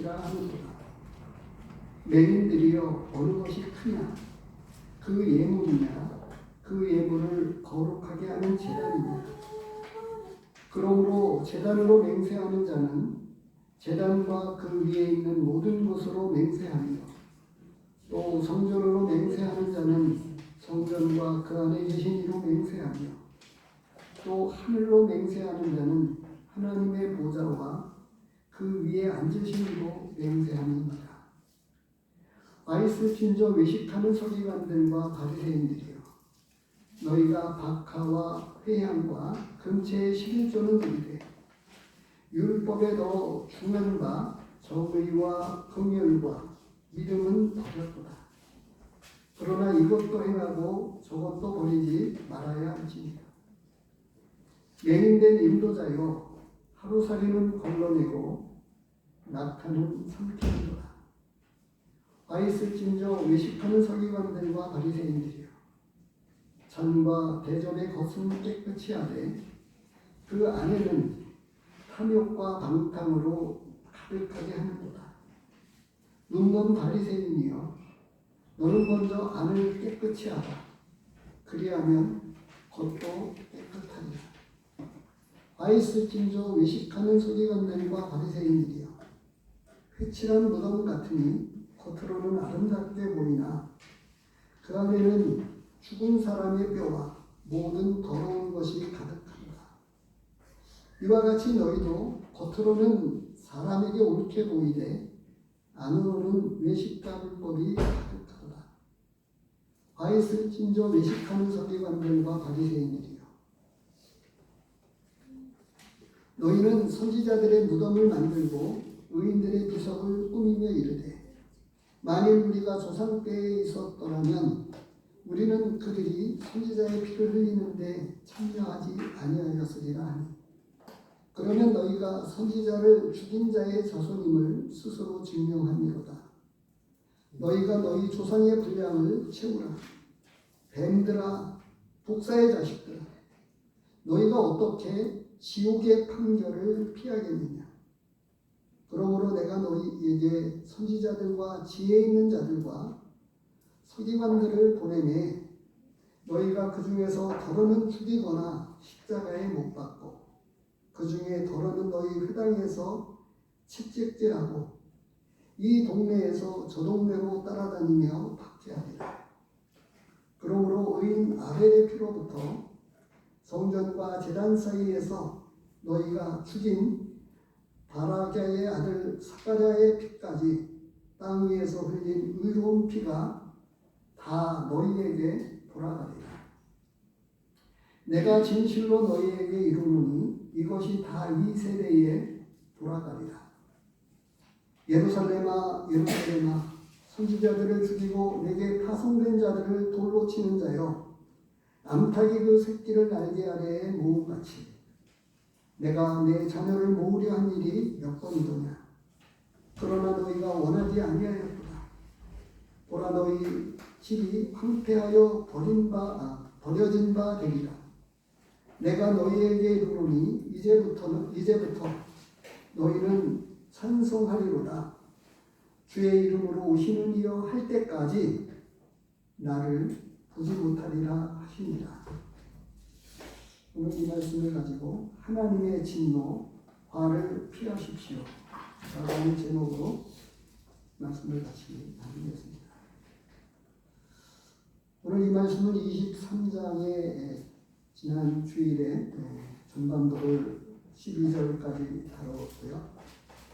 것이라 하는구나. 맹인들이여 어느 것이 크냐? 그 예물이냐? 그 예물을 거룩하게 하는 제단이냐? 그러므로 제단으로 맹세하는 자는 제단과 그 위에 있는 모든 것으로 맹세하며, 또 성전으로 맹세하는 자는 성전과 그 안에 계신 이로 맹세하며, 또 하늘로 맹세하는 자는 하나님의 보좌와 그 위에 앉으신 이로 맹세하느니라. 아이스 핀저 외식하는 서기관들과 바리새인들이여, 너희가 박하와 회향과 금체의 11조는 들이되 율법에 더 중한 바 정의와 긍휼과 믿음은 버렸도다. 그러나 이것도 행하고 저것도 버리지 말아야 할지니라. 맹인된 인도자여, 하루살이는 걸러내고 낙타는 삼키는도다. 아이스 찜저 외식하는 서기관들과 바리새인들이여, 잔과 대접의 겉은 깨끗이 하되 그 안에는 탐욕과 방탕으로 가득하게 하는도다. 눈먼 바리새인이여, 너는 먼저 안을 깨끗이 하라. 그리하면 겉도 깨끗하리라. 아이스 찜저 외식하는 서기관들과 바리새인들이여, 회칠한 무덤 같으니 겉으로는 아름답게 보이나 그 안에는 죽은 사람의 뼈와 모든 더러운 것이 가득하다. 이와 같이 너희도 겉으로는 사람에게 옳게 보이되 안으로는 외식과 불법이 가득하다. 아이스 찜저 외식하는 서기관들과 바리새인들이여, 너희는 선지자들의 무덤을 만들고 의인들의 비석을 꾸미며 이르되, 만일 우리가 조상 때에 있었더라면 우리는 그들이 선지자의 피를 흘리는데 참여하지 아니하였으리라 하니, 그러면 너희가 선지자를 죽인 자의 자손임을 스스로 증명함이로다. 너희가 너희 조상의 분량을 채우라. 뱀들아, 독사의 자식들아, 너희가 어떻게 지옥의 판결을 피하겠느냐? 그러므로 내가 너희에게 선지자들과 지혜 있는 자들과 서기관들을 보내매 너희가 그 중에서 더러는 죽이거나 십자가에 못 박고 그 중에 더러는 너희 회당에서 채찍질하고 이 동네에서 저 동네로 따라다니며 박해하리라. 그러므로 의인 아벨의 피로부터 성전과 제단 사이에서 너희가 죽인 바라꺄의 아들 사가랴의 피까지 땅 위에서 흘린 의로운 피가 다 너희에게 돌아가리라. 내가 진실로 너희에게 이루노니 이것이 다 이 세대에 돌아가리라. 예루살렘아, 예루살렘아, 선지자들을 죽이고 내게 파송된 자들을 돌로 치는 자여, 암탉이 그 새끼를 날개 아래에 모음같이 내가 내 자녀를 모으려 한 일이 몇 번이더냐. 그러나 너희가 원하지 아니하였도다. 보라, 너희 집이 황폐하여 버려진 바 되리라. 내가 너희에게 이르노니 이제부터 너희는 찬송하리로다. 주의 이름으로 오시는 이여 할 때까지 나를 보지 못하리라 하시니라. 오늘 이 말씀을 가지고 하나님의 진노, 화를 피하십시오 라는 제목으로 말씀을 같이 나누겠습니다. 오늘 이 말씀은 23장의 지난 주일에 전반부를 12절까지 다뤘고요.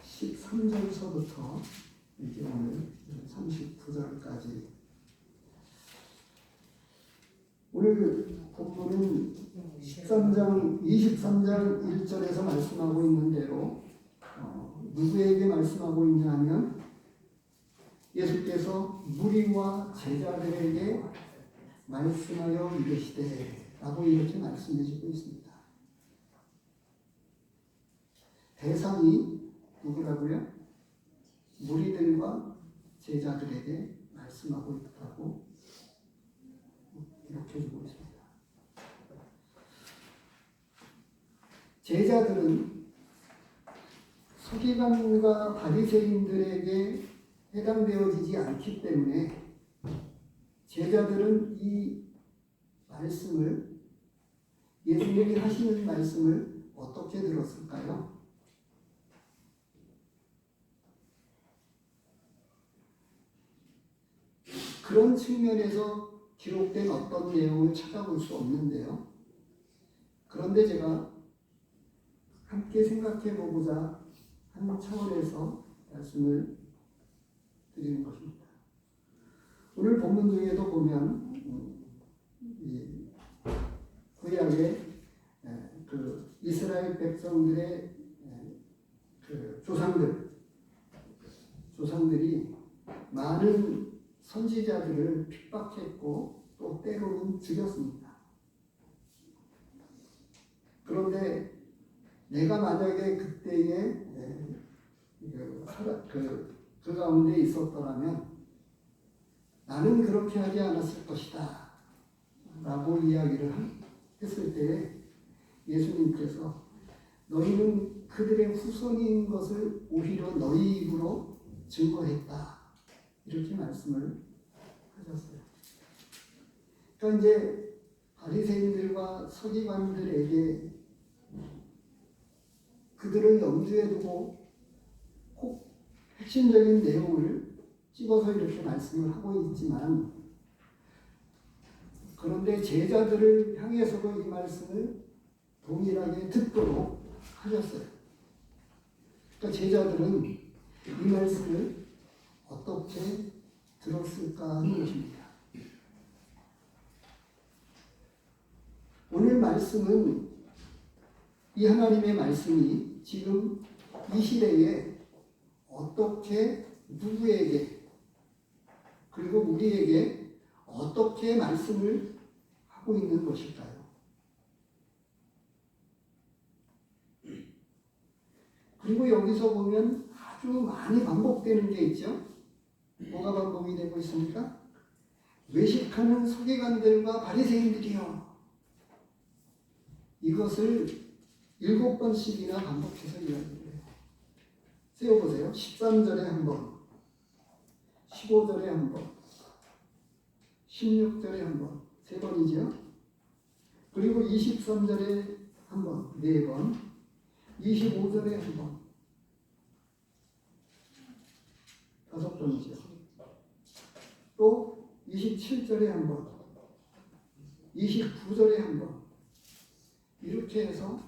13절서부터 이제 오늘 39절까지. 오늘 본문은 23장 1절에서 말씀하고 있는 대로 누구에게 말씀하고 있냐 하면 예수께서 무리와 제자들에게 말씀하여 이르시되 라고 이렇게 말씀해 주고 있습니다. 대상이 누구라고요? 무리들과 제자들에게 말씀하고 있다고 이렇게 주고 있습니다. 제자들은 서기관과 바리새인들에게 해당되어지지 않기 때문에 제자들은 이 말씀을, 예수님이 하시는 말씀을 어떻게 들었을까요? 그런 측면에서 기록된 어떤 내용을 찾아볼 수 없는데요. 그런데 제가 함께 생각해 보고자 하는 차원에서 말씀을 드리는 것입니다. 오늘 본문 중에도 보면 구약의 그 이스라엘 백성들의 그 조상들이 많은 선지자들을 핍박했고 또 때로는 죽였습니다. 그런데 내가 만약에 그때에 그 가운데 있었더라면 나는 그렇게 하지 않았을 것이다 라고 이야기를 했을 때에 예수님께서 너희는 그들의 후손인 것을 오히려 너희 입으로 증거했다 이렇게 말씀을 하셨어요. 그러니까 이제 바리새인들과 서기관들에게 그들을 염두에 두고 꼭 핵심적인 내용을 집어서 이렇게 말씀을 하고 있지만, 그런데 제자들을 향해서도 이 말씀을 동일하게 듣도록 하셨어요. 그러니까 제자들은 이 말씀을 어떻게 들었을까 하는 것입니다. 오늘 말씀은 이 하나님의 말씀이 지금 이 시대에 어떻게 누구에게 그리고 우리에게 어떻게 말씀을 하고 있는 것일까요? 그리고 여기서 보면 아주 많이 반복되는 게 있죠. 뭐가 반복이 되고 있습니까? 외식하는 서기관들과 바리새인들이요. 이것을 7번씩이나 반복해서 이야기해요. 세워보세요. 13절에 한 번, 15절에 한 번, 16절에 한 번, 3번이죠. 그리고 23절에 한 번, 4번, 25절에 한 번, 5번이죠. 또 27절에 한 번, 29절에 한 번, 이렇게 해서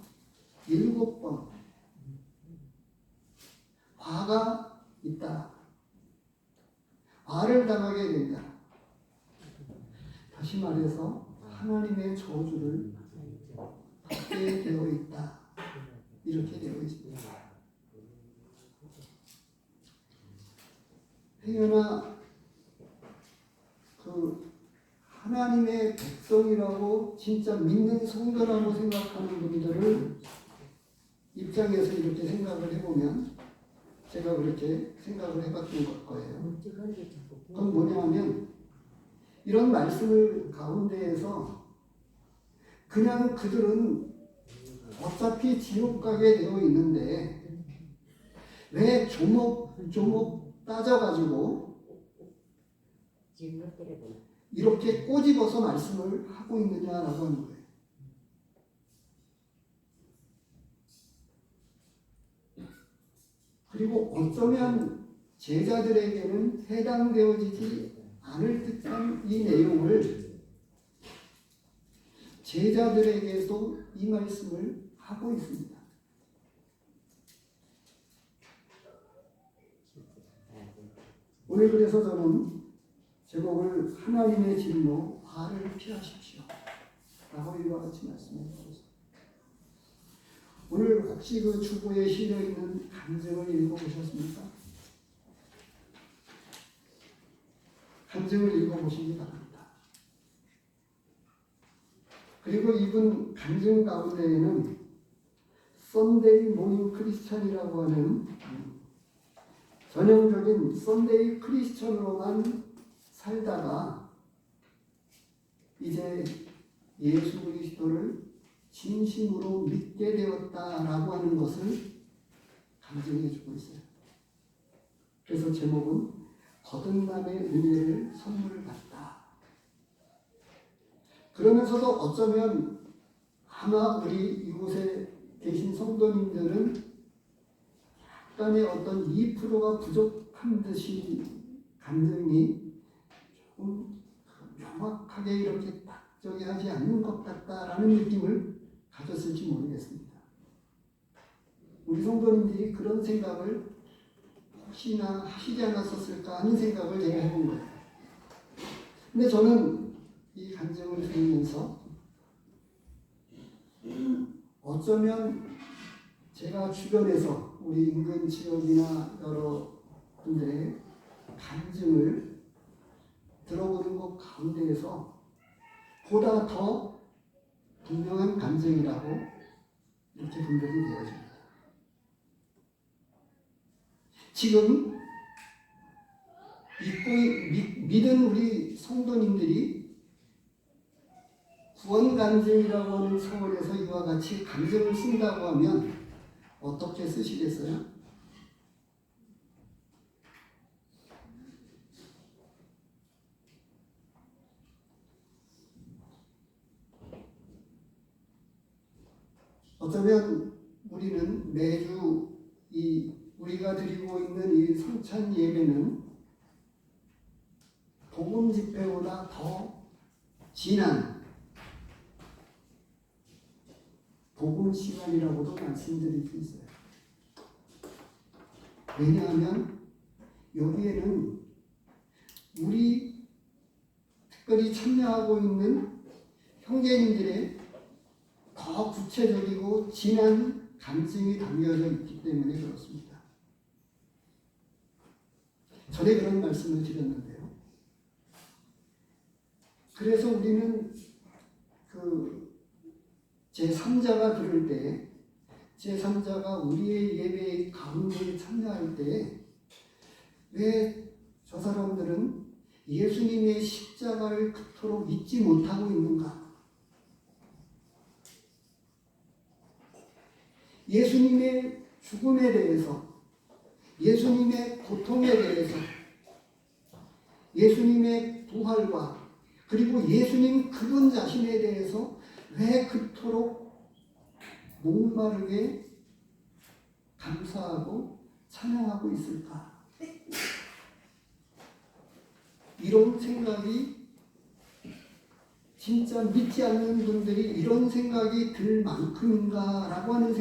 7번 화가 있다. 화를 당하게 된다. 다시 말해서 하나님의 저주를 받게 되어 있다. 이렇게 되어 있습니다. 행여나 그 하나님의 백성이라고 진짜 믿는 성도라고 생각하는 분들을 입장에서 이렇게 생각을 해보면 제가 그렇게 생각을 해봤던 거예요. 그건 뭐냐면 이런 말씀을 가운데에서 그냥 그들은 어차피 지옥 가게 되어 있는데 왜 조목조목 따져가지고 이렇게 꼬집어서 말씀을 하고 있느냐라고 하는 거예요. 그리고 어쩌면 제자들에게는 해당되어지지 않을 듯한 이 내용을 제자들에게도 이 말씀을 하고 있습니다. 오늘 그래서 저는 제목을 하나님의 진노, 화를 피하십시오 라고 이와 같이 말씀해드렸습니다. 오늘 혹시 그 주보에 실려있는 간증을 읽어보셨습니까? 간증을 읽어보시기 바랍니다. 그리고 이분 간증 가운데에는 썬데이 모닝 크리스찬이라고 하는 전형적인 썬데이 크리스천으로만 살다가 이제 예수 그리스도를 진심으로 믿게 되었다라고 하는 것을 간증해주고 있어요. 그래서 제목은 거듭남의 은혜를 선물 받다. 그러면서도 어쩌면 아마 우리 이곳에 계신 성도님들은 약간의 어떤 2%가 부족한 듯이 간증이 조금 명확하게 이렇게 딱정이 하지 않는 것 같다라는 느낌을 가졌을지 모르겠습니다. 우리 성도님들이 그런 생각을 혹시나 하시지 않았었을까 하는 생각을 제가 해본 거예요. 근데 저는 이 간증을 들으면서 어쩌면 제가 주변에서 우리 인근 지역이나 여러 분들의 간증을 들어보는 것 가운데에서 보다 더 분명한 간증이라고 이렇게 분별이 되어집니다. 지금 믿은 우리 성도님들이 구원 간증이라고 하는 서원에서 이와 같이 간증을 쓴다고 하면 어떻게 쓰시겠어요? 어쩌면 우리는 매주 우리가 드리고 있는 이 성찬 예배는 복음 집회보다 더 진한 복음 시간이라고도 말씀드릴 수 있어요. 왜냐하면 여기에는 우리 특별히 참여하고 있는 형제님들의 더 구체적이고 진한 간증이 담겨져 있기 때문에 그렇습니다. 전에 그런 말씀을 드렸는데요. 그래서 우리는 제3자가 들을 때, 제3자가 우리의 예배 가운데 참여할 때, 왜 저 사람들은 예수님의 십자가를 그토록 믿지 못하고 있는가? 예수님의 죽음에 대해서, 예수님의 고통에 대해서, 예수님의 부활과 그리고 예수님 그분 자신에 대해서 왜 그토록 목마르게 감사하고 찬양하고 있을까? 이런 생각이 진짜 믿지 않는 분들이 이런 생각이 들 만큼인가라고 하는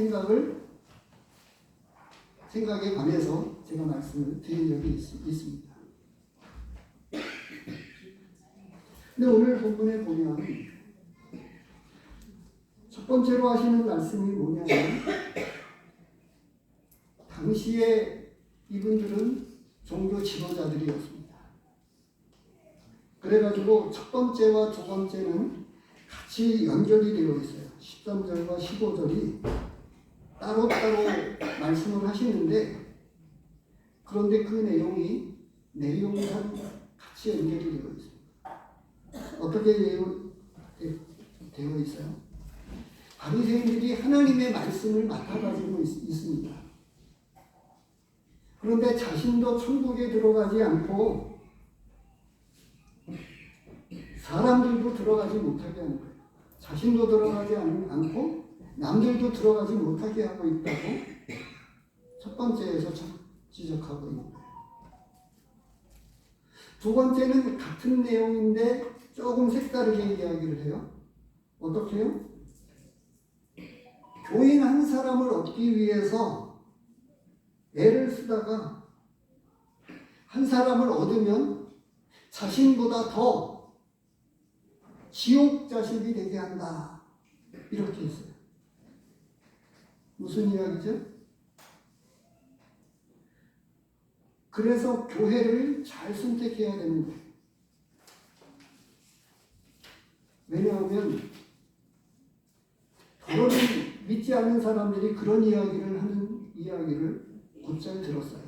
생각에 관해서 제가 말씀을 드린 적이 있습니다. 근데 오늘 본문에 보면 첫 번째로 하시는 말씀이 뭐냐면 당시에 이분들은 종교 지도자들이었습니다. 그래가지고 첫 번째와 두 번째는 같이 연결이 되어 있어요. 13절과 15절이 따로따로 말씀을 하시는데 그런데 그 내용상 같이 연결이 되어 있습니다. 어떻게 되어 있어요? 바리새인들이 하나님의 말씀을 맡아가지고 있습니다. 그런데 자신도 천국에 들어가지 않고 사람들도 들어가지 못하게 하는 거예요. 자신도 들어가지 않고 남들도 들어가지 못하게 하고 있다고 첫 번째에서 지적하고 있는 거예요. 두 번째는 같은 내용인데 조금 색다르게 이야기를 해요. 어떻게 해요? 교인 한 사람을 얻기 위해서 애를 쓰다가 한 사람을 얻으면 자신보다 더 지옥 자식이 되게 한다. 이렇게 했어요. 무슨 이야기죠? 그래서 교회를 잘 선택해야 되는 거예요. 왜냐하면 더러는 믿지 않는 사람들이 그런 이야기를 하는 이야기를 곧잘 들었어요.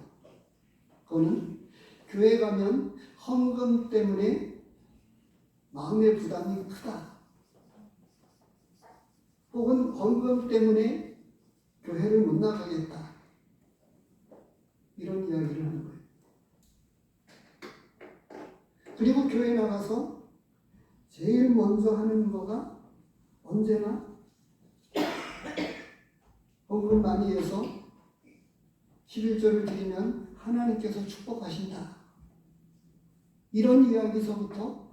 그거는 교회 가면 헌금 때문에 마음의 부담이 크다. 혹은 헌금 때문에 교회를 못 나가겠다. 이런 이야기를 하는 거예요. 그리고 교회 나가서 제일 먼저 하는 거가 언제나 헌금 많이 해서 11조를 드리면 하나님께서 축복하신다. 이런 이야기서부터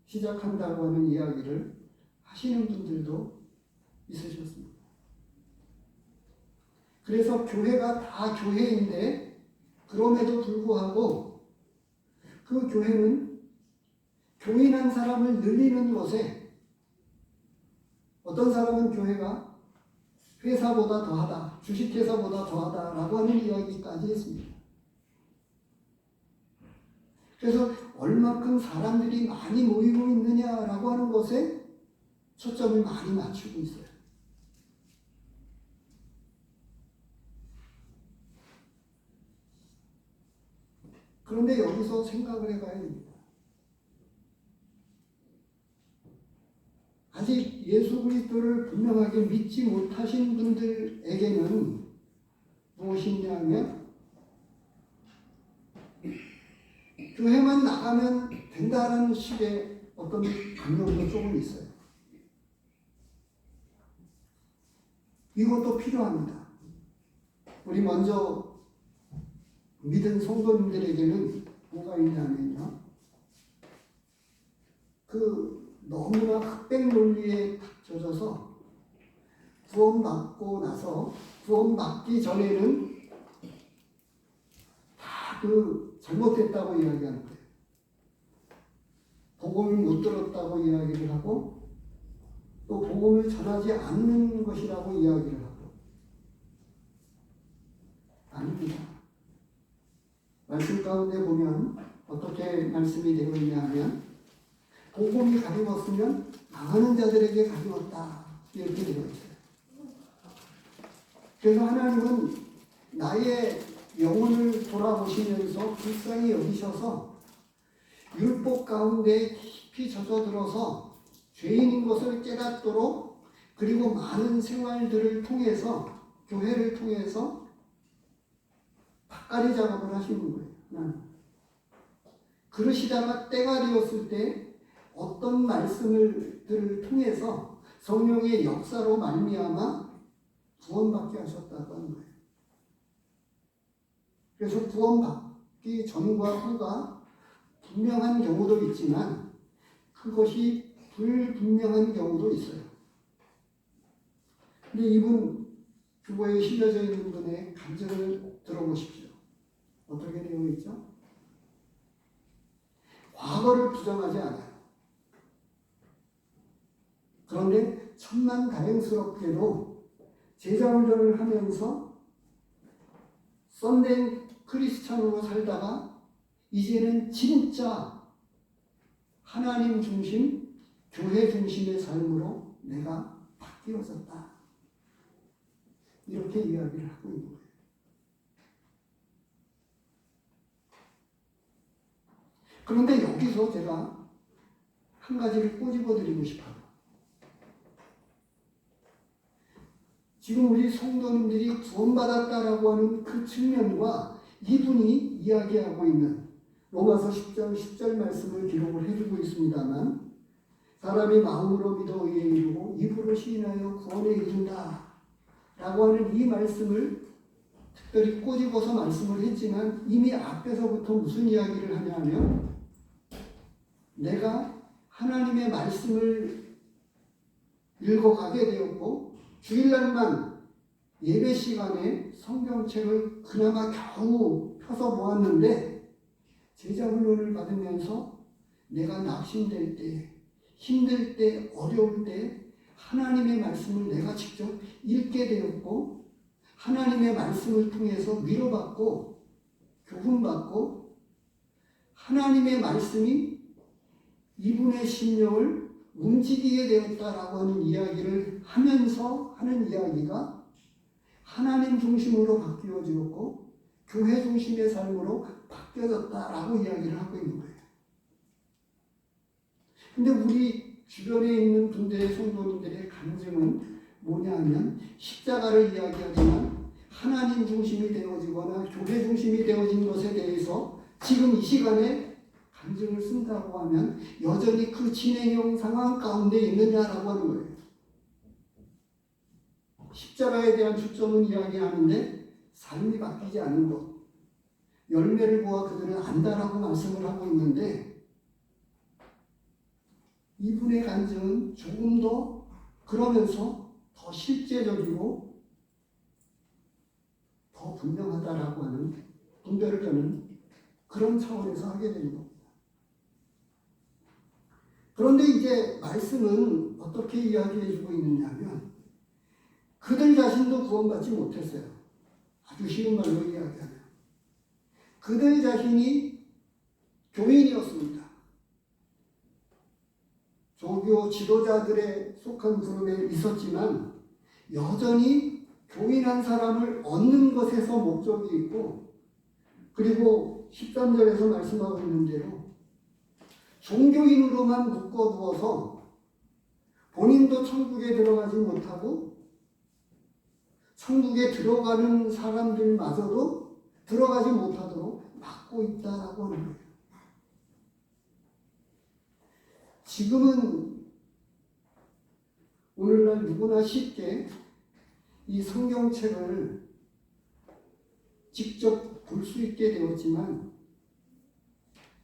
시작한다고 하는 이야기를 하시는 분들도 있으셨습니다. 그래서 교회가 다 교회인데 그럼에도 불구하고 그 교회는 교인 한 사람을 늘리는 것에 어떤 사람은 교회가 회사보다 더하다, 주식회사보다 더하다라고 하는 이야기까지 했습니다. 그래서 얼마큼 사람들이 많이 모이고 있느냐라고 하는 것에 초점을 많이 맞추고 있어요. 그런데 여기서 생각을 해봐야 됩니다. 아직 예수 그리스도를 분명하게 믿지 못하신 분들에게는 무엇이냐 하면 교회만 나가면 된다는 식의 어떤 감정도 조금 있어요. 이것도 필요합니다. 우리 먼저 믿은 성도님들에게는 뭐가 있냐면요. 너무나 흑백 논리에 젖어서 구원받고 나서 구원받기 전에는 다 잘못됐다고 이야기하는 거예요. 복음을 못 들었다고 이야기를 하고 또 복음을 전하지 않는 것이라고 이야기를 하고 아닙니다. 말씀 가운데 보면 어떻게 말씀이 되고 있냐 하면 복음이 가리웠으면 망하는 자들에게 가리웠다 이렇게 되어 있어요. 그래서 하나님은 나의 영혼을 돌아보시면서 불쌍히 여기셔서 율법 가운데 깊이 젖어들어서 죄인인 것을 깨닫도록 그리고 많은 생활들을 통해서 교회를 통해서 밭갈이 작업을 하시는 거예요. 그러시다가 때가 되었을 때 어떤 말씀들을 통해서 성령의 역사로 말미암아 구원받게 하셨다고 하는 거예요. 그래서 구원받기 전과 후가 분명한 경우도 있지만 그것이 불분명한 경우도 있어요. 근데 이분 교보에 실려져 있는 분의 감정을 들어보십시오. 어떻게 되어 있죠? 과거를 부정하지 않아요. 그런데 천만다행스럽게도 제자훈련을 하면서 썬된 크리스찬으로 살다가 이제는 진짜 하나님 중심, 교회 중심의 삶으로 내가 바뀌어졌다. 이렇게 이야기를 하고 있는 거예요. 그런데 여기서 제가 한 가지를 꼬집어 드리고 싶어요. 지금 우리 성도님들이 구원받았다라고 하는 그 측면과 이분이 이야기하고 있는 로마서 10장 10절 말씀을 기록을 해주고 있습니다만 사람이 마음으로 믿어 의에 이르고 입으로 시인하여 구원에 이른다 라고 하는 이 말씀을 특별히 꼬집어서 말씀을 했지만 이미 앞에서부터 무슨 이야기를 하냐면 내가 하나님의 말씀을 읽어가게 되었고 주일날만 예배 시간에 성경책을 그나마 겨우 펴서 보았는데 제자훈련을 받으면서 내가 낙심될 때, 힘들 때, 어려울 때 하나님의 말씀을 내가 직접 읽게 되었고 하나님의 말씀을 통해서 위로받고 교훈받고 하나님의 말씀이 이분의 심령을 움직이게 되었다라고 하는 이야기를 하면서 하는 이야기가 하나님 중심으로 바뀌어지었고 교회 중심의 삶으로 바뀌어졌다라고 이야기를 하고 있는 거예요. 근데 우리 주변에 있는 분들의 성도님들의 감정은 뭐냐 하면 십자가를 이야기하지만 하나님 중심이 되어지거나 교회 중심이 되어진 것에 대해서 지금 이 시간에 간증을 쓴다고 하면 여전히 그 진행형 상황 가운데 있느냐라고 하는 거예요. 십자가에 대한 초점은 이야기하는데 삶이 바뀌지 않은 것, 열매를 보아 그들은 안다라고 말씀을 하고 있는데, 이분의 간증은 조금 더 그러면서 더 실제적이고 더 분명하다라고 하는 분별을 저는 그런 차원에서 하게 되는 겁니다. 그런데 이제 말씀은 어떻게 이야기해 주고 있느냐면, 그들 자신도 구원받지 못했어요. 아주 쉬운 말로 이야기하면 그들 자신이 교인이었습니다. 조교 지도자들에 속한 그룹에 있었지만 여전히 교인한 사람을 얻는 것에서 목적이 있고, 그리고 13절에서 말씀하고 있는 대로 종교인으로만 묶어두어서 본인도 천국에 들어가지 못하고 천국에 들어가는 사람들마저도 들어가지 못하도록 막고 있다라고 하는 거예요. 지금은 오늘날 누구나 쉽게 이 성경책을 직접 볼 수 있게 되었지만,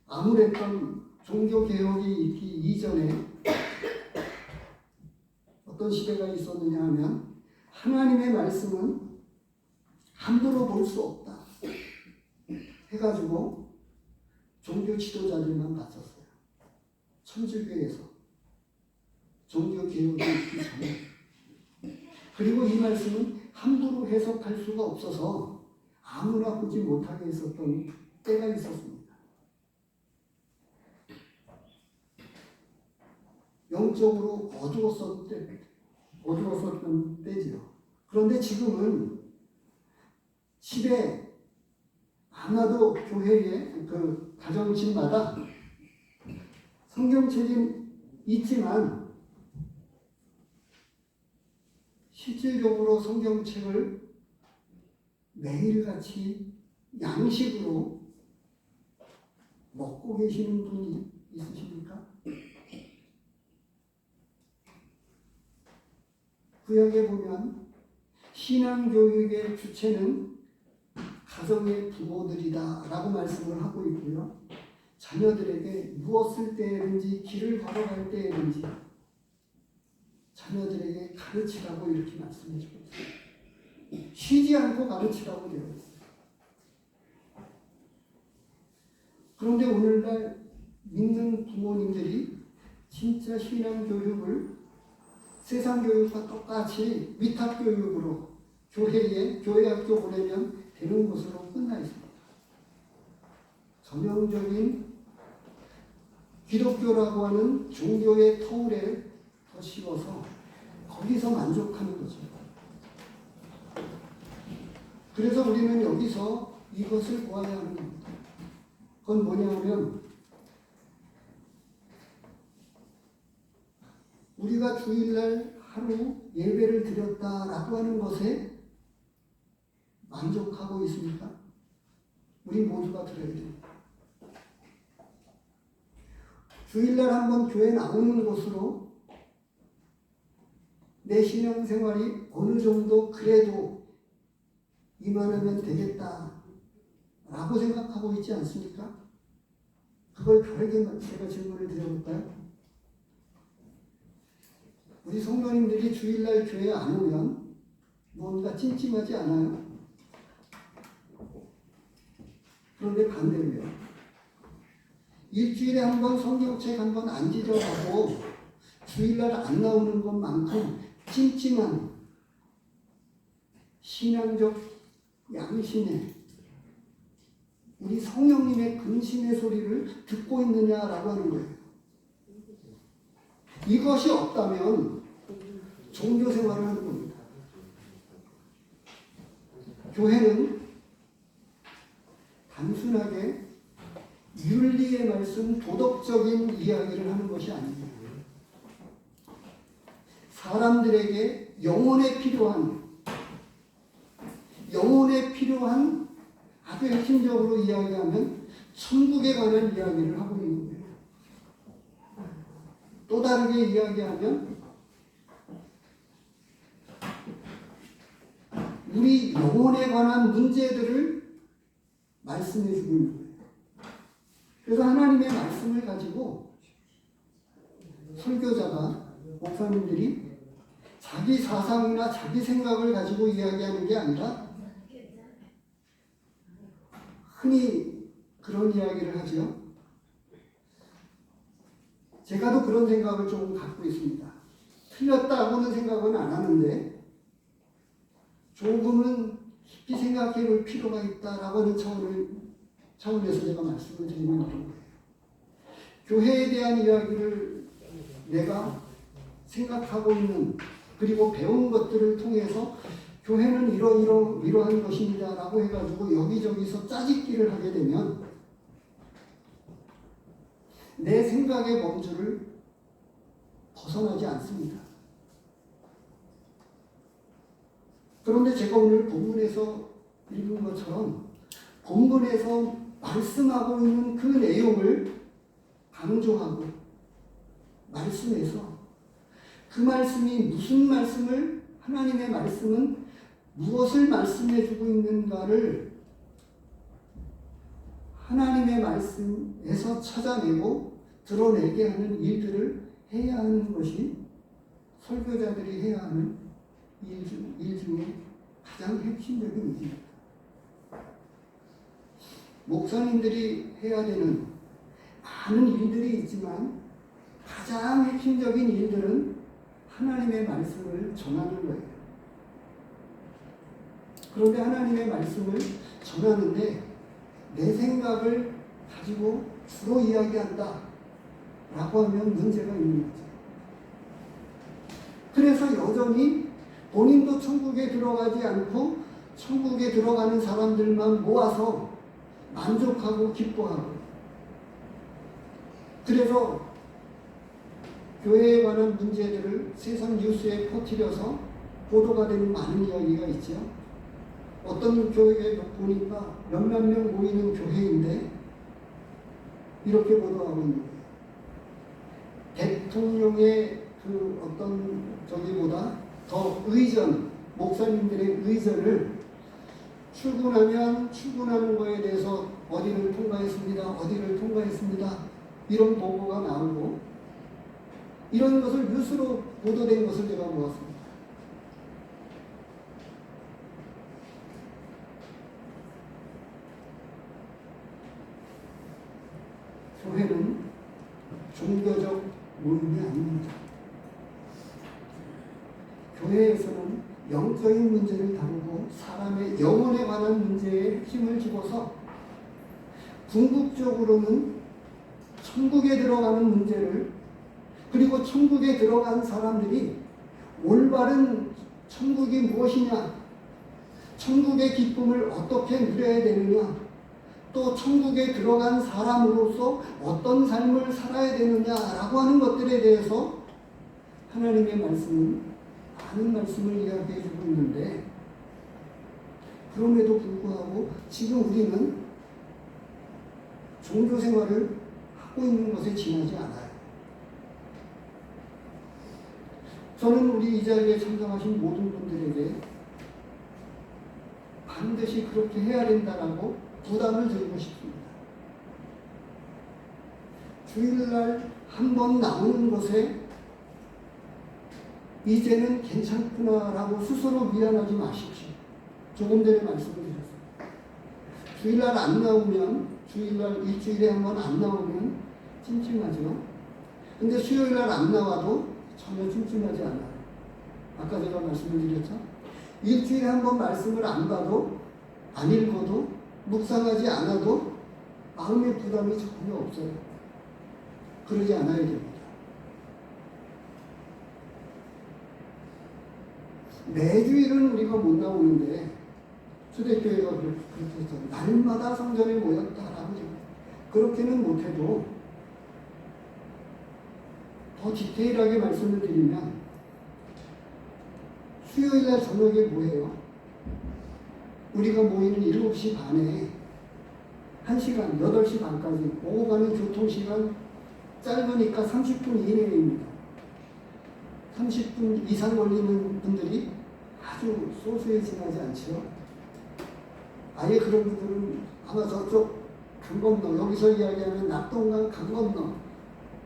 아무랬던 종교개혁이 있기 이전에 어떤 시대가 있었느냐 하면, 하나님의 말씀은 함부로 볼 수 없다 해가지고 종교 지도자들만 봤었어요. 천주교에서 종교개혁이 있기 전에. 그리고 이 말씀은 함부로 해석할 수가 없어서 아무나 보지 못하게 했었던 때가 있었습니다. 영적으로 어두웠었던 때지요. 그런데 지금은 집에 아마도 교회에 그 가정집마다 성경책이 있지만 실질적으로 성경책을 매일같이 양식으로 먹고 계시는 분이 있으십니까? 구약에 보면 신앙교육의 주체는 가정의 부모들이다 라고 말씀을 하고 있고요. 자녀들에게 누웠을 때든지 길을 걸어갈 때든지 자녀들에게 가르치라고 이렇게 말씀해 주고 있어요. 쉬지 않고 가르치라고 되어 있어요. 그런데 오늘날 믿는 부모님들이 진짜 신앙교육을 세상 교육과 똑같이 위탁교육으로 교회 학교 보내면 되는 것으로 끝나 있습니다. 전형적인 기독교라고 하는 종교의 터울에 더 씌워서 거기서 만족하는 거죠. 그래서 우리는 여기서 이것을 보아야 하는 겁니다. 그건 뭐냐 하면, 우리가 주일날 하루 예배를 드렸다라고 하는 것에 만족하고 있습니까? 우리 모두가 드려야 됩니다. 주일날 한번 교회 나오는 것으로 내 신앙생활이 어느 정도 그래도 이만하면 되겠다라고 생각하고 있지 않습니까? 그걸 다르게 제가 질문을 드려볼까요? 우리 성도님들이 주일날 교회 안 오면 뭔가 찜찜하지 않아요? 그런데 반대로요. 일주일에 한 번 성경책 한 번 안 지져가고 주일날 안 나오는 것만큼 찜찜한 신앙적 양심에 우리 성령님의 근심의 소리를 듣고 있느냐라고 하는 거예요. 이것이 없다면 종교 생활을 하는 겁니다. 교회는 단순하게 윤리의 말씀, 도덕적인 이야기를 하는 것이 아닙니다. 사람들에게 영혼에 필요한 영혼에 필요한 아주 핵심적으로 이야기하면 천국에 관한 이야기를 하고 있는 거예요. 또 다르게 이야기하면 우리 영혼에 관한 문제들을 말씀해 주고 있는 거예요. 그래서 하나님의 말씀을 가지고 설교자가, 목사님들이 자기 사상이나 자기 생각을 가지고 이야기하는 게 아니라 흔히 그런 이야기를 하죠. 제가도 그런 생각을 조금 갖고 있습니다. 틀렸다고는 생각은 안 하는데 조금은 깊이 생각해 볼 필요가 있다라고 하는 차원에서 제가 말씀을 드리는 거예요. 교회에 대한 이야기를 내가 생각하고 있는, 그리고 배운 것들을 통해서 교회는 이러한 것입니다 라고 해가지고 여기저기서 짜집기를 하게 되면 내 생각의 범주를 벗어나지 않습니다. 그런데 제가 오늘 본문에서 읽은 것처럼 본문에서 말씀하고 있는 그 내용을 강조하고 말씀에서 그 말씀이 무슨 말씀을, 하나님의 말씀은 무엇을 말씀해 주고 있는가를 하나님의 말씀에서 찾아내고 드러내게 하는 일들을 해야 하는 것이 설교자들이 해야 하는 일 중에 가장 핵심적인 일입니다. 목사님들이 해야 되는 많은 일들이 있지만 가장 핵심적인 일들은 하나님의 말씀을 전하는 거예요. 그런데 하나님의 말씀을 전하는데 내 생각을 가지고 주로 이야기한다 라고 하면 문제가 있는 거죠. 그래서 여전히 본인도 천국에 들어가지 않고 천국에 들어가는 사람들만 모아서 만족하고 기뻐하고, 그래서 교회에 관한 문제들을 세상 뉴스에 퍼뜨려서 보도가 되는 많은 이야기가 있죠. 어떤 교회에 보니까 몇몇 명 모이는 교회인데 이렇게 보도하고 있는 거예요. 대통령의 그 어떤 저기보다 더 목사님들의 의전을 출근하는 거에 대해서 어디를 통과했습니다. 이런 보고가 나오고, 이런 것을 뉴스로 보도된 것을 제가 보았습니다. 교회는 종교적 모임이 아닙니다. 교회에서는 영적인 문제를 다루고 사람의 영혼에 관한 문제에 핵심을 집어서 궁극적으로는 천국에 들어가는 문제를, 그리고 천국에 들어간 사람들이 올바른 천국이 무엇이냐, 천국의 기쁨을 어떻게 누려야 되느냐, 또 천국에 들어간 사람으로서 어떤 삶을 살아야 되느냐라고 하는 것들에 대해서 하나님의 말씀은 많은 말씀을 이야기해 주고 있는데, 그럼에도 불구하고 지금 우리는 종교 생활을 하고 있는 것에 지나지 않아요. 저는 우리 이 자리에 참석하신 모든 분들에게 반드시 그렇게 해야 된다라고 부담을 드리고 싶습니다. 주일날 한 번 나오는 것에 이제는 괜찮구나라고 스스로 미안하지 마십시오. 조금 전에 말씀을 드렸어요. 주일날 안 나오면, 일주일에 한 번 안 나오면 찜찜하죠. 근데 수요일날 안 나와도 전혀 찜찜하지 않아요. 아까 제가 말씀을 드렸죠. 일주일에 한 번 말씀을 안 봐도, 안 읽어도, 묵상하지 않아도 마음의 부담이 전혀 없어요. 그러지 않아야 됩니다. 매주일은 우리가 못 나오는데 초대교회가 그렇게 했잖아요. 날마다 성전에 모였다라고. 그렇게는 못해도 더 디테일하게 말씀을 드리면 수요일날 저녁에 뭐해요? 우리가 모이는 7시 반에 1시간, 8시 반까지 오고 가는 교통시간 짧으니까 30분 이내입니다. 30분 이상 걸리는 분들이 아주 소수에 지나지 않죠. 아예 그런 분들은 아마 저쪽 강 건너, 여기서 이야기하는 낙동강 강 건너,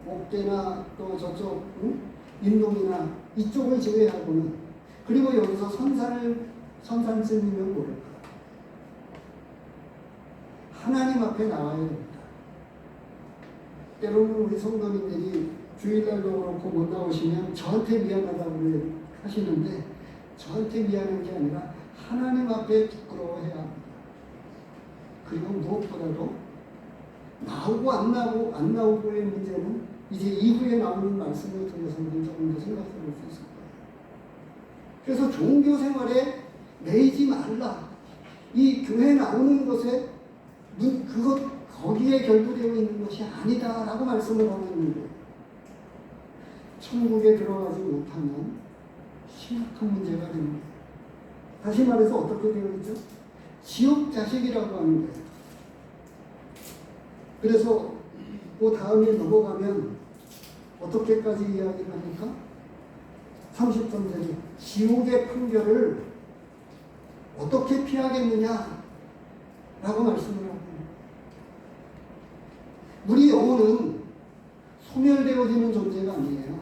옥대나 또 저쪽 인동이나 이쪽을 제외하고는, 그리고 여기서 선산쯤이면 모를까, 하나님 앞에 나와야 됩니다. 때로는 우리 성도님들이 주일날도 그렇고 못 나오시면 저한테 미안하다고 하시는데, 저한테 미안한 게 아니라 하나님 앞에 부끄러워해야 합니다. 그리고 무엇보다도 나오고 안 나오고의 문제는 이제 이후에 나오는 말씀을 통해서는 조금 더 생각해 볼 수 있을 거예요. 그래서 종교 생활에 매이지 말라. 이 교회 나오는 것에 거기에 결부되어 있는 것이 아니다라고 말씀을 하고 있는데, 천국에 들어가지 못하면 심각한 문제가 됩니다. 다시 말해서 어떻게 되어 있죠? 지옥 자식이라고 하는 거예요. 그래서 그 다음에 넘어가면 어떻게까지 이야기를 합니까? 33절에 지옥의 판결을 어떻게 피하겠느냐 라고 말씀을 합니다. 우리 영혼은 소멸되어지는 존재가 아니에요.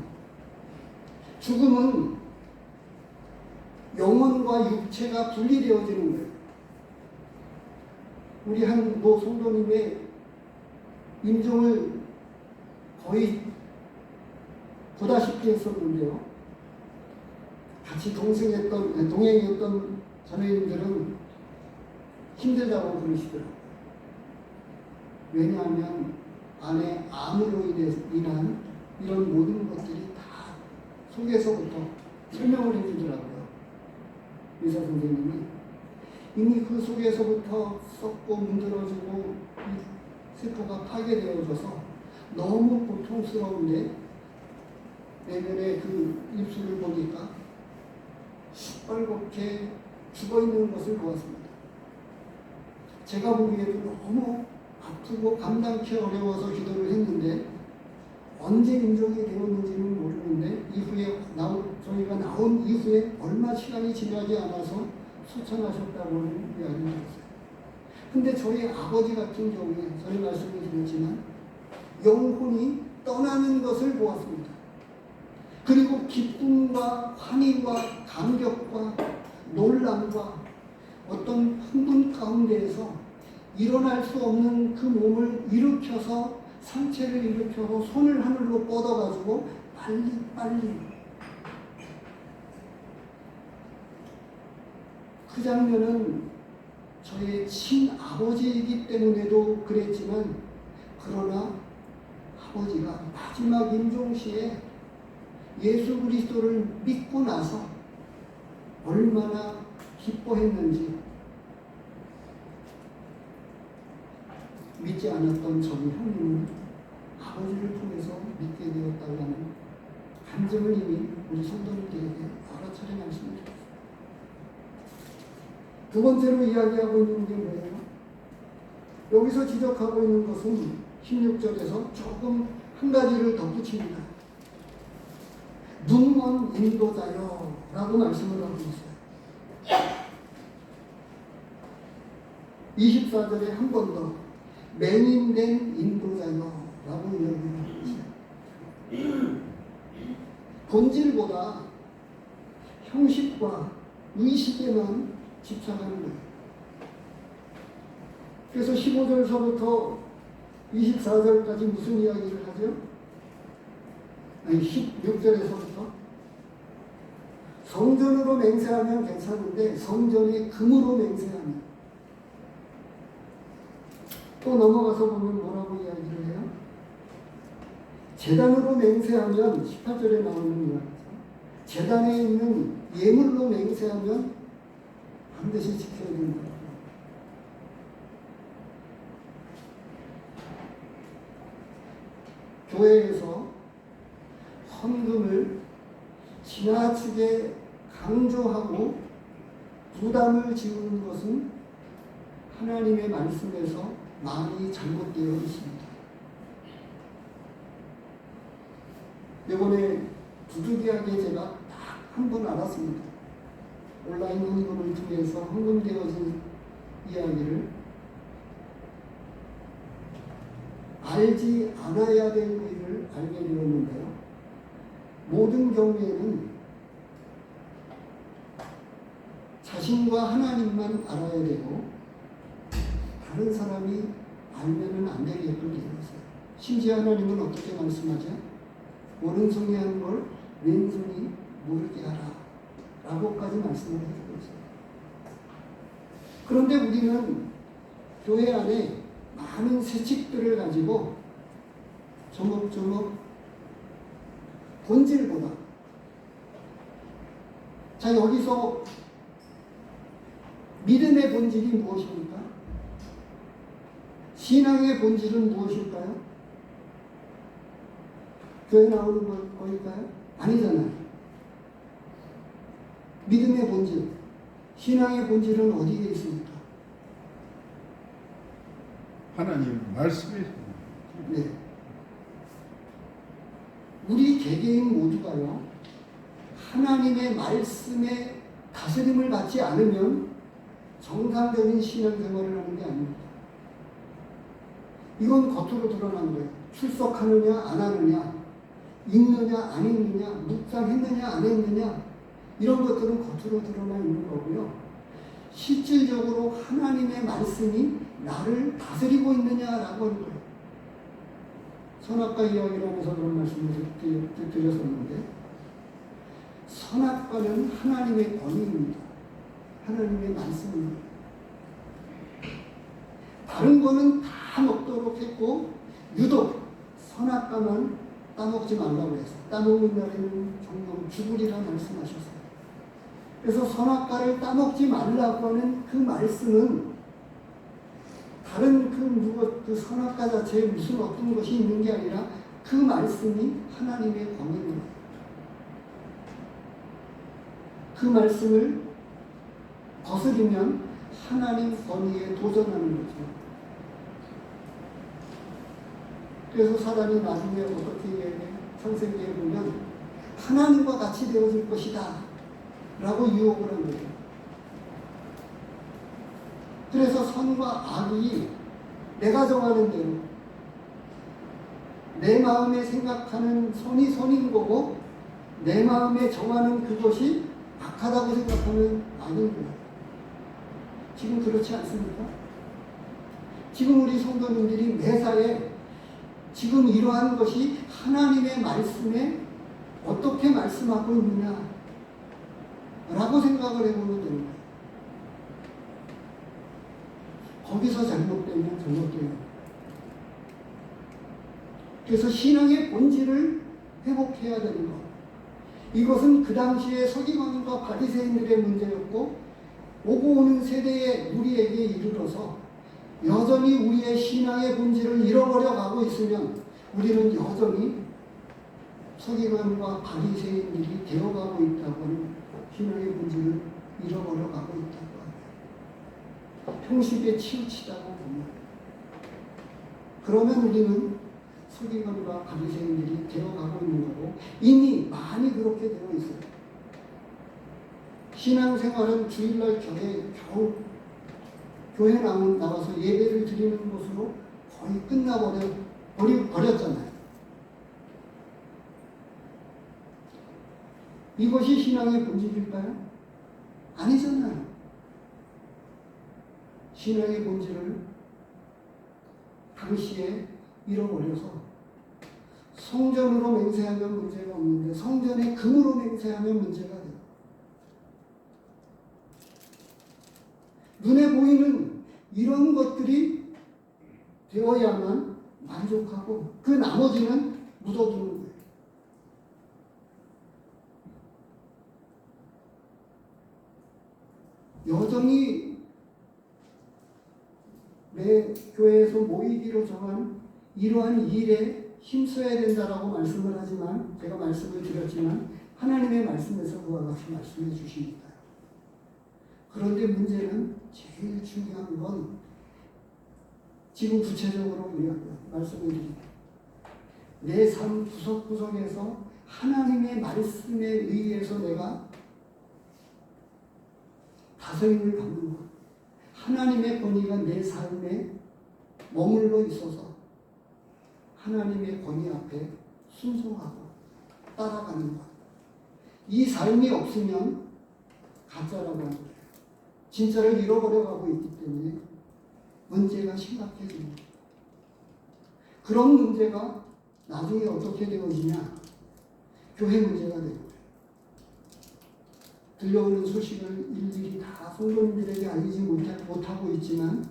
죽음은 영혼과 육체가 분리되어지는 거예요. 우리 한 성도님의 임종을 거의 보다시피 했었는데요. 같이 동행했던 자매님들은 힘들다고 그러시더라고요. 왜냐하면 안에 암으로 인한 이런 모든 것들이 다 속에서부터 설명을 해주더라고요. 의사 선생님이 이미 그 속에서부터 썩고 문드러지고 세포가 파괴되어져서 너무 고통스러운데, 내면의 그 입술을 보니까 시뻘겋게 죽어있는 것을 보았습니다. 제가 보기에도 너무 아프고 감당치 어려워서 기도를 했는데, 언제 임종이 되었는지는 모르는데 이후에 저희가 나온 이후에 얼마 시간이 지나지 않아서 소천하셨다고 이야기를 들었어요. 근데 저희 아버지 같은 경우에 전에 말씀을 드렸지만 영혼이 떠나는 것을 보았습니다. 그리고 기쁨과 환희와 감격과 놀람과 어떤 흥분 가운데에서 일어날 수 없는 그 몸을 일으켜서, 상체를 일으켜서 손을 하늘로 뻗어가지고 빨리 그 장면은 저의 친아버지이기 때문에도 그랬지만, 그러나 아버지가 마지막 임종시에 예수 그리스도를 믿고 나서 얼마나 기뻐했는지, 믿지 않았던 저희 형님은 아버지를 통해서 믿게 되었다는 감정을 이미 우리 성도님들에게 여러 차례 말씀드렸습니다. 두 번째로 이야기하고 있는 게 뭐예요? 여기서 지적하고 있는 것은 16절에서 조금 한 가지를 덧붙입니다. 눈먼 인도자여 라고 말씀을 하고 있어요. 24절에 한 번 더 맹인된 인도자여 라고 이야기하고 있어요. 본질보다 형식과 의식에만 집착하는 거예요. 그래서 15절서부터 24절까지 무슨 이야기를 하죠? 16절에서부터 성전으로 맹세하면 괜찮은데 성전이 금으로 맹세하면, 또 넘어가서 보면 뭐라고 이야기를 해요? 제단으로 맹세하면 18절에 나오는 이야기죠. 제단에 있는 예물로 맹세하면 반드시 지켜야 된다. 교회에서 헌금을 지나치게 강조하고 부담을 지우는 것은 하나님의 말씀에서 많이 잘못되어 있습니다. 이번에 부득이하게 제가 딱 한 번 알았습니다. 온라인 헌금을 통해서 헌금되어진 이야기를 알지 않아야 될 일을 알게 되었는데요. 모든 경우에는 자신과 하나님만 알아야 되고 다른 사람이 알면은 안 되게끔 되어 있어요. 심지어 하나님은 어떻게 말씀하죠? 오른손이 하는 걸 왼손이 모르게 하라 라고까지 말씀을 해주고 있어요. 그런데 우리는 교회 안에 많은 세칙들을 가지고 조목조목 본질보다, 자, 여기서 믿음의 본질이 무엇입니까? 신앙의 본질은 무엇일까요? 교회 나오는 거일까요? 아니잖아요. 믿음의 본질, 신앙의 본질은 어디에 있습니까? 하나님 말씀이. 네. 우리 개개인 모두가요, 하나님의 말씀에 다스림을 받지 않으면 정상적인 신앙생활을 하는 게 아닙니다. 이건 겉으로 드러난 거예요. 출석하느냐 안 하느냐, 읽느냐 안 읽느냐, 묵상했느냐 안 했느냐, 이런 것들은 겉으로 드러나 있는 거고요. 실질적으로 하나님의 말씀이 나를 다스리고 있느냐라고 하는 거예요. 선악과 이야기를 하면서 그런 말씀을 드렸었는데, 선악과는 하나님의 권위입니다. 하나님의 말씀입니다. 다른 거는 다 먹도록 했고 유독 선악과만 따먹지 말라고 해서, 따먹는 날에는 종종 죽으리라 말씀하셨어요. 그래서 선악과를 따먹지 말라고 하는 그 말씀은 다른 그 선악과 자체에 무슨 어떤 것이 있는 게 아니라 그 말씀이 하나님의 권위입니다. 그 말씀을 거스르면 하나님 권위에 도전하는 거죠. 그래서 사단이 나중에 어떻게 얘기해? 창세기에 보면 하나님과 같이 되어질 것이다 라고 유혹을 한 거죠. 그래서 선과 악이 내가 정하는 대로 내 마음에 생각하는 선이 선인 거고 내 마음에 정하는 그것이 악하다고 생각하면 아닌 거예요. 지금 그렇지 않습니까? 지금 우리 성도님들이 매사에 지금 이러한 것이 하나님의 말씀에 어떻게 말씀하고 있느냐 라고 생각을 해보면 되는 거예요. 거기서 잘못되면 잘못돼요. 그래서 신앙의 본질을 회복해야 되는 것. 이것은 그 당시에 서기관과 바리새인들의 문제였고 오고 오는 세대의 우리에게 이르러서 여전히 우리의 신앙의 본질을 잃어버려 가고 있으면 우리는 여전히 서기관과 바리새인들이 되어가고 있다고 하는 신앙의 본질을 잃어버려 가고 있다고 합니다. 형식에 치우치다고 봅니다. 그러면 우리는 서기관과 바리새인들이 되어가고 있는 거고 이미 많이 그렇게 되어 있어요. 신앙생활은 주일날 겨우 교회 나와서 예배를 드리는 것으로 거의 버렸잖아요. 이것이 신앙의 본질일까요? 아니잖아요. 신앙의 본질을 당시에 잃어버려서 성전으로 맹세하면 문제가 없는데 성전의 금으로 맹세하면 문제가 돼요. 눈에 보이는 이런 것들이 되어야만 만족하고 그 나머지는 묻어두는 거예요. 여전히 매 교회에서 모이기로 정한 이러한 일에 힘써야 된다라고 말씀을 하지만 제가 말씀을 드렸지만 하나님의 말씀에서 그와 같이 말씀해 주십니다. 그런데 문제는 제일 중요한 건 지금 구체적으로 말씀을 드립니다. 내 삶 구석구석에서 하나님의 말씀에 의해서 내가 다스림을 받는 것. 하나님의 권위가 내 삶에 머물러 있어서 하나님의 권위 앞에 순종하고 따라가는 것. 이 삶이 없으면 가짜라고 하는 거예요. 진짜를 잃어버려가고 있기 때문에 문제가 심각해집니다. 그런 문제가 나중에 어떻게 되어지냐? 교회 문제가 되는 거예요. 들려오는 소식을 일일이 다 성도님들에게 알리지 못하고 있지만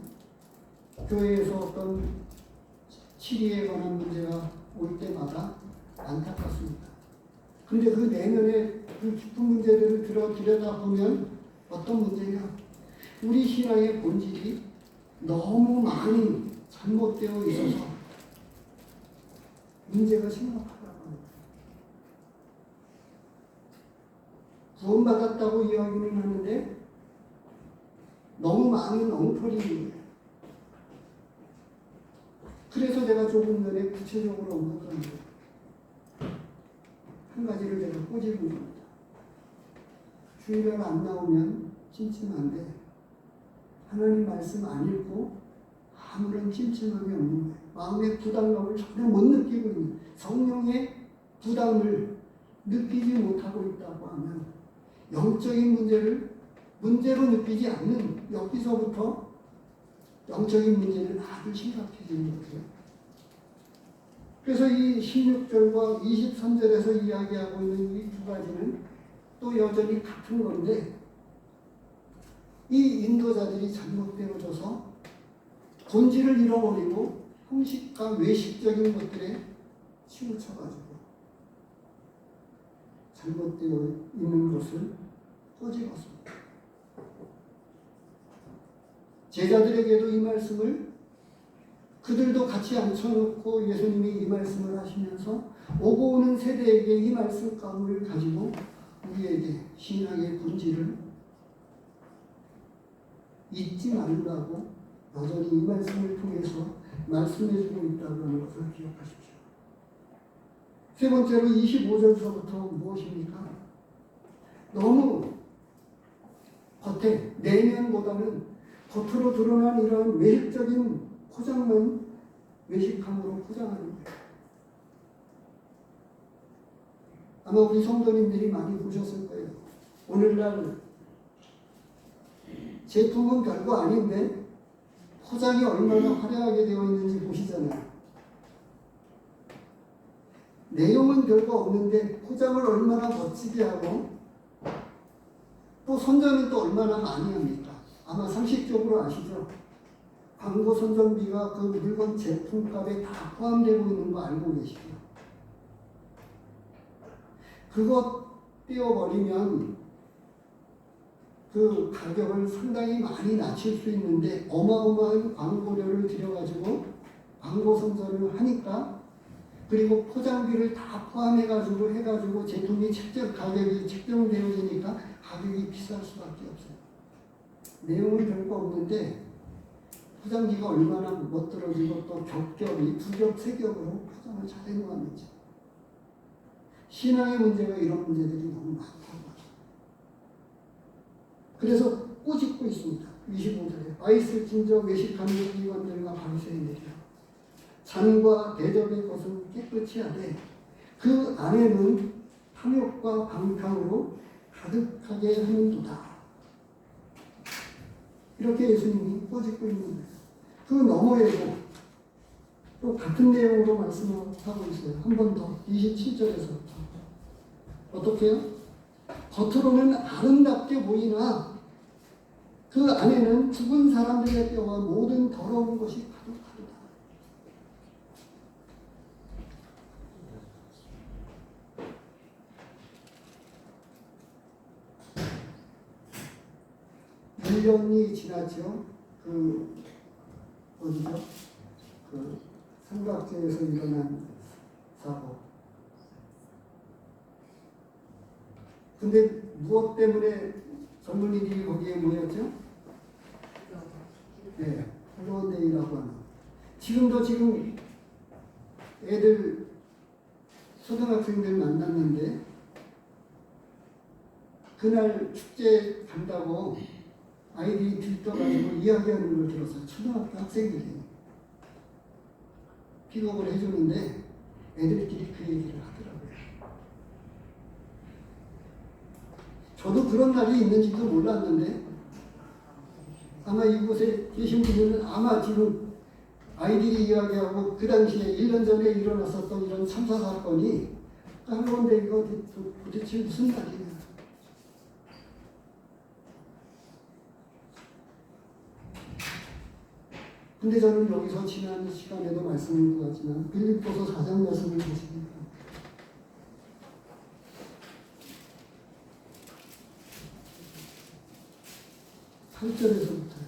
교회에서 어떤 치리에 관한 문제가 올 때마다 안타깝습니다. 근데 그 내면의 그 깊은 문제들을 들여다보면 어떤 문제냐? 우리 신앙의 본질이 너무 많이 잘못되어 있어서 문제가 심각하다고 합니다. 구원받았다고 이야기는 하는데 너무 많은 엉터리인 거예요. 그래서 제가 조금 전에 구체적으로 언급한 거예요. 한 가지를 제가 꼬집은 겁니다. 주일날 안 나오면 찜찜한데 하나님 말씀 안 읽고 아무런 찜찜함이 없는 거예요. 마음의 부담감을 전혀 못 느끼고 있는, 성령의 부담을 느끼지 못하고 있다고 하면 영적인 문제를 문제로 느끼지 않는, 여기서부터 영적인 문제는 아주 심각해지는 거죠. 그래서 이 16절과 23절에서 이야기하고 있는 이 두 가지는 또 여전히 같은 건데, 이 인도자들이 잘못되어져서 본질을 잃어버리고 형식과 외식적인 것들에 치우쳐가지고 잘못되어 있는 것을 꼬집었습니다. 제자들에게도 이 말씀을 그들도 같이 앉혀놓고 예수님이 이 말씀을 하시면서 오고 오는 세대에게 이 말씀감을 가지고 우리에게 신앙의 본질을 잊지 말라고 여전히 이 말씀을 통해서 말씀해주고 있다고 하는 것을 기억하십시오. 세 번째로 25절서부터 무엇입니까? 너무 겉에, 내면보다는 겉으로 드러난 이러한 외식적인 포장만 외식함으로 포장하는 거예요. 아마 우리 성도님들이 많이 보셨을 거예요. 오늘날 제품은 별거 아닌데 포장이 얼마나 화려하게 되어 있는지 보시잖아요. 내용은 별거 없는데 포장을 얼마나 멋지게 하고 또 선전은 또 얼마나 많이 합니까? 아마 상식적으로 아시죠? 광고 선전비가 그 물건 제품값에 다 포함되고 있는 거 알고 계시죠? 그것 떼어버리면 그 가격을 상당히 많이 낮출 수 있는데 어마어마한 광고료를 들여가지고 광고 선전을 하니까, 그리고 포장비를 다 포함해가지고 제품이 가격이 책정되어지니까 가격이 비쌀 수밖에 없어요. 내용은 별거 없는데 포장지가 얼마나 멋들어지고 또 겹겹이 두겹 세겹으로 포장을 잘 해놓았는지. 신앙의 문제가 이런 문제들이 너무 많다고 하죠. 그래서 꼬집고 있습니다. 25절에 아이슬진저 외식하는 서기관들과 바리새인들이여, 잔과 대접의 것은 깨끗이 하되 그 안에는 탐욕과 방탕으로 가득하게 하는도다. 이렇게 예수님이 꼬집고 있는 거예요. 그 너머에도 또 같은 내용으로 말씀하고 있어요. 한 번 더 27절에서부터 어떻게 해요? 겉으로는 아름답게 보이나 그 안에는 죽은 사람들의 뼈와 모든 더러운 것이 가득하도다. (1년이) 지났죠. 어디죠? 삼각지에서 일어난 사고. 근데 무엇 때문에 젊은이들이 거기에 모였죠? 네, 할로윈데이라고 하는. 지금 애들 초등학생들 만났는데 그날 축제 간다고 아이들이 들떠가지고 이야기하는 걸 들었어요. 초등학교 학생들이 픽업을 해주는데 애들끼리 그 얘기를 하더라고요. 저도 그런 날이 있는지도 몰랐는데 아마 이곳에 계신 분들은 아마 지금 아이들이 이야기하고 그 당시에 1년 전에 일어났었던 이런 참사 사건이 한 건데 이거 도대체 무슨 날이냐. 근데 저는 여기서 지난 시간에도 말씀을 드렸지만 빌립보서 4장 말씀을 보십니다. 8절에서부터요.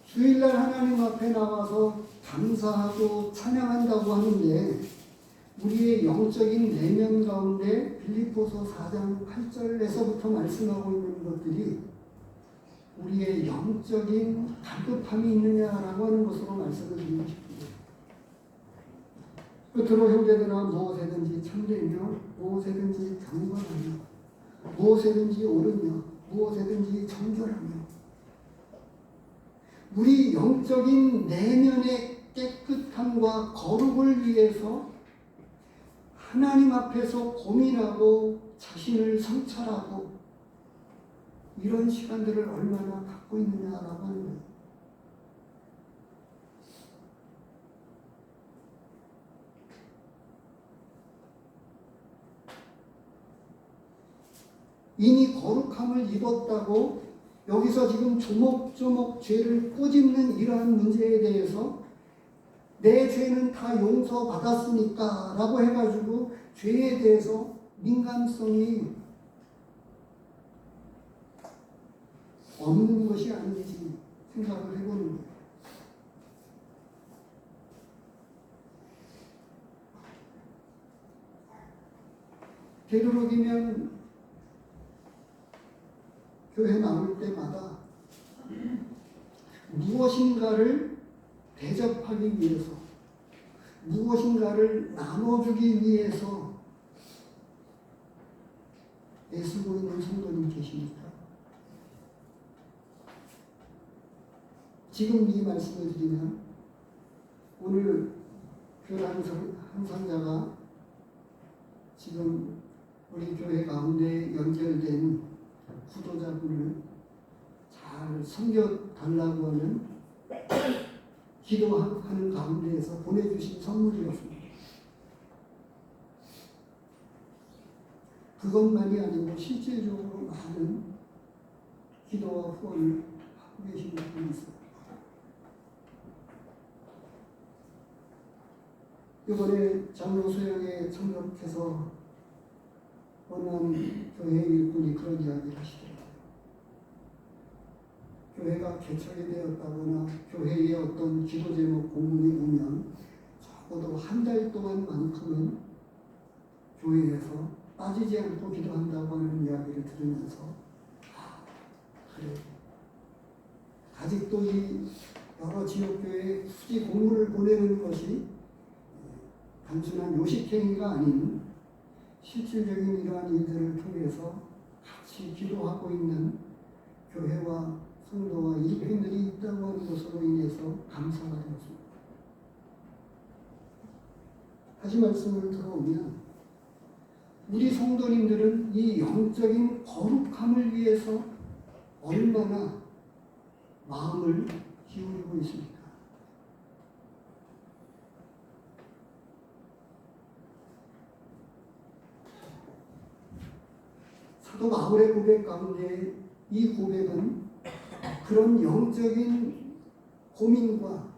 주일날 하나님 앞에 나와서 감사하고 찬양한다고 하는데 우리의 영적인 내면 가운데 빌립보서 4장 8절에서부터 말씀하고 있는 것들이 우리의 영적인 다급함이 있느냐라고 하는 것으로 말씀을 드리고 싶습니다. 끝으로 형제들아 무엇이든지 참되며 무엇이든지 경건하며 무엇이든지 옳으며 무엇이든지 정결하며 우리 영적인 내면의 깨끗함과 거룩을 위해서 하나님 앞에서 고민하고 자신을 성찰하고 이런 시간들을 얼마나 갖고 있느냐라고 하는 거예요. 이미 거룩함을 입었다고 여기서 지금 조목조목 죄를 꼬집는 이러한 문제에 대해서 내 죄는 다 용서받았으니까 라고 해가지고 죄에 대해서 민감성이 없는 것이 아닌지 생각을 해보는 거예요. 되도록이면 교회 나올 때마다 무엇인가를 대접하기 위해서 무엇인가를 나눠주기 위해서 애쓰고 있는 성도님 계십니까? 지금 이 말씀을 드리면 오늘 교회 한 상자가 지금 우리 교회 가운데 연결된 구도자분을 잘 섬겨달라고 하는 기도하는 가운데에서 보내주신 선물이었습니다. 그것만이 아니고 실질적으로 많은 기도와 후원을 하고 계신 분이 있습니다. 이번에 장로 수양에 참석해서 어느 교회 일꾼이 그런 이야기를 하시더라고요. 교회가 개척이 되었다거나 교회의 어떤 기도 제목 공문이 오면 적어도 한 달 동안만큼은 교회에서 빠지지 않고 기도한다고 하는 이야기를 들으면서 그래 아직도 이 여러 지역교회에 굳이 공문을 보내는 것이 단순한 요식행위가 아닌 실질적인 이러한 일들을 통해서 같이 기도하고 있는 교회와 성도와 일꾼들이 있다고 하는 것으로 인해서 감사가 되었습니다. 다시 말씀을 들어오면 우리 성도님들은 이 영적인 거룩함을 위해서 얼마나 마음을 기울이고 있습니까? 사도 바울의 고백 가운데 이 고백은 그런 영적인 고민과